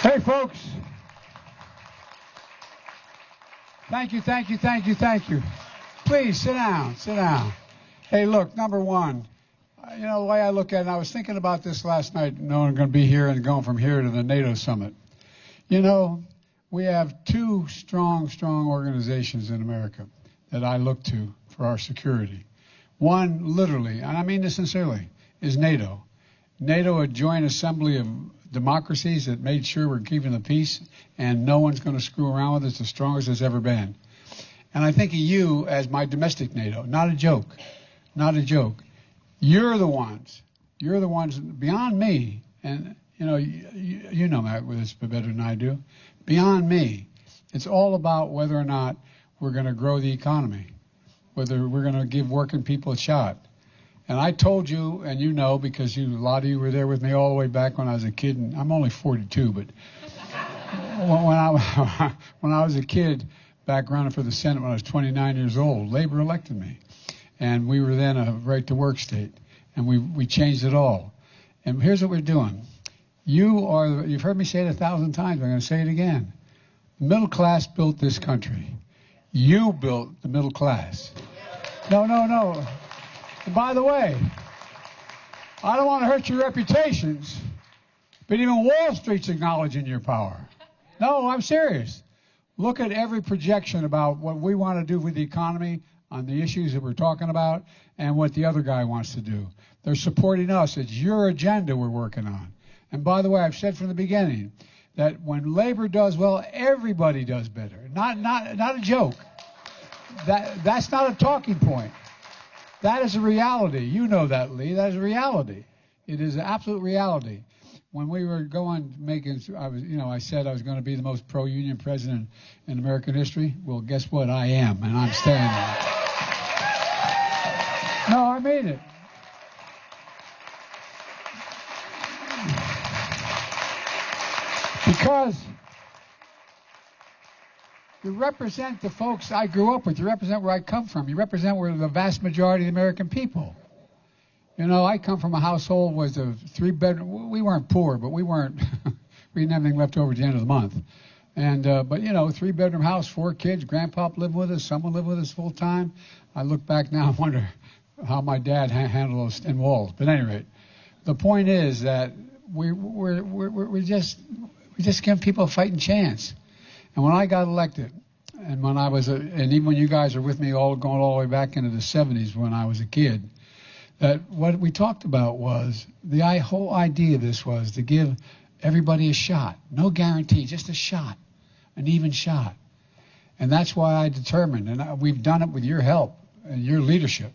Hey, folks. Thank you, thank you, thank you, thank you. Please, sit down, sit down. Hey, look, number one, the way I look at it, and I was thinking about this last night, knowing I'm going to be here and going from here to the NATO summit. We have two strong organizations in America that I look to for our security. One, literally, and I mean this sincerely, is NATO. NATO, a joint assembly of democracies that made sure we're keeping the peace and no one's going to screw around with it. It's the strongest it's ever been. And I think of you as my domestic NATO. Not a joke. Not a joke. You're the ones beyond me. And, you know that with this better than I do. Beyond me. It's all about whether or not we're going to grow the economy, whether we're going to give working people a shot. And I told you, and you know, because a lot of you were there with me all the way back when I was a kid, and I'm only 42, but when I was a kid back running for the Senate when I was 29 years old, Labor elected me. And we were then a right-to-work state, and we changed it all. And here's what we're doing. You've heard me say it 1,000 times, I'm going to say it again. Middle class built this country. You built the middle class. No. And by the way, I don't want to hurt your reputations, but even Wall Street's acknowledging your power. No, I'm serious. Look at every projection about what we want to do with the economy on the issues that we're talking about and what the other guy wants to do. They're supporting us. It's your agenda we're working on. And by the way, I've said from the beginning that when labor does well, everybody does better. Not a joke. That's not a talking point. That is a reality. You know that, Lee. That is a reality. It is an absolute reality. When we were I said I was going to be the most pro-union president in American history. Well, guess what? I am, and I'm staying there. No, I mean it. Because you represent the folks I grew up with. You represent where I come from. You represent where the vast majority of the American people. I come from a household with a 3-bedroom. We weren't poor, but we weren't. We didn't have anything left over at the end of the month. And but 3-bedroom house, 4 kids. Grandpa lived with us. Someone lived with us full time. I look back now and wonder how my dad handled those thin walls. But at any rate, the point is that we're just giving people a fighting chance. And when I got elected, and when I was, and even when you guys are with me, going all the way back into the 70s when I was a kid, that what we talked about was the whole idea of this was to give everybody a shot, no guarantee, just a shot, an even shot, and that's why I determined, and we've done it with your help and your leadership.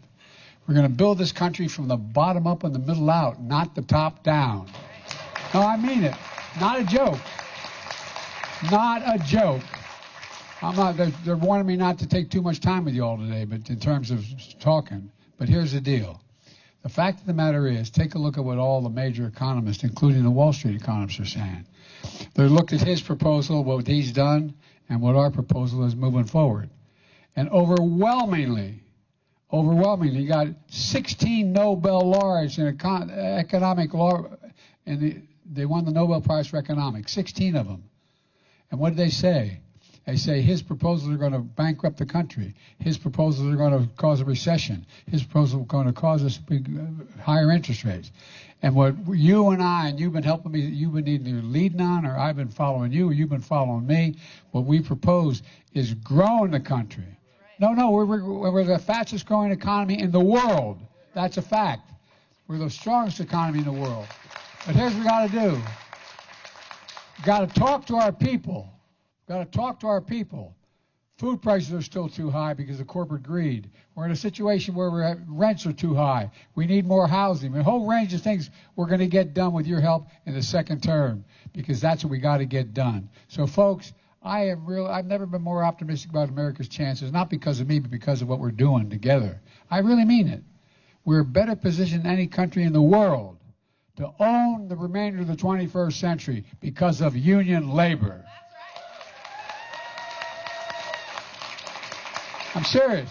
We're going to build this country from the bottom up and the middle out, not the top down. No, I mean it. Not a joke. Not a joke. They're wanting me not to take too much time with you all today, but in terms of talking. But here's the deal. The fact of the matter is, take a look at what all the major economists, including the Wall Street economists, are saying. They looked at his proposal, what he's done, and what our proposal is moving forward. And overwhelmingly, you got 16 Nobel laureates in economic law, and they won the Nobel Prize for Economics, 16 of them. And what did they say? They say his proposals are going to bankrupt the country. His proposals are going to cause a recession. His proposals are going to cause us higher interest rates. And what you and I, and you've been helping me, you've been either leading on, or I've been following you, or you've been following me, what we propose is growing the country. No, we're the fastest growing economy in the world. That's a fact. We're the strongest economy in the world. But here's what we got to do. We've got to talk to our people. Food prices are still too high because of corporate greed. We're in a situation where rents are too high. We need more housing. A whole range of things we're going to get done with your help in the second term, because that's what we got to get done. So, folks, I've never been more optimistic about America's chances, not because of me, but because of what we're doing together. I really mean it. We're better positioned than any country in the world to own the remainder of the 21st century because of union labor. I'm serious.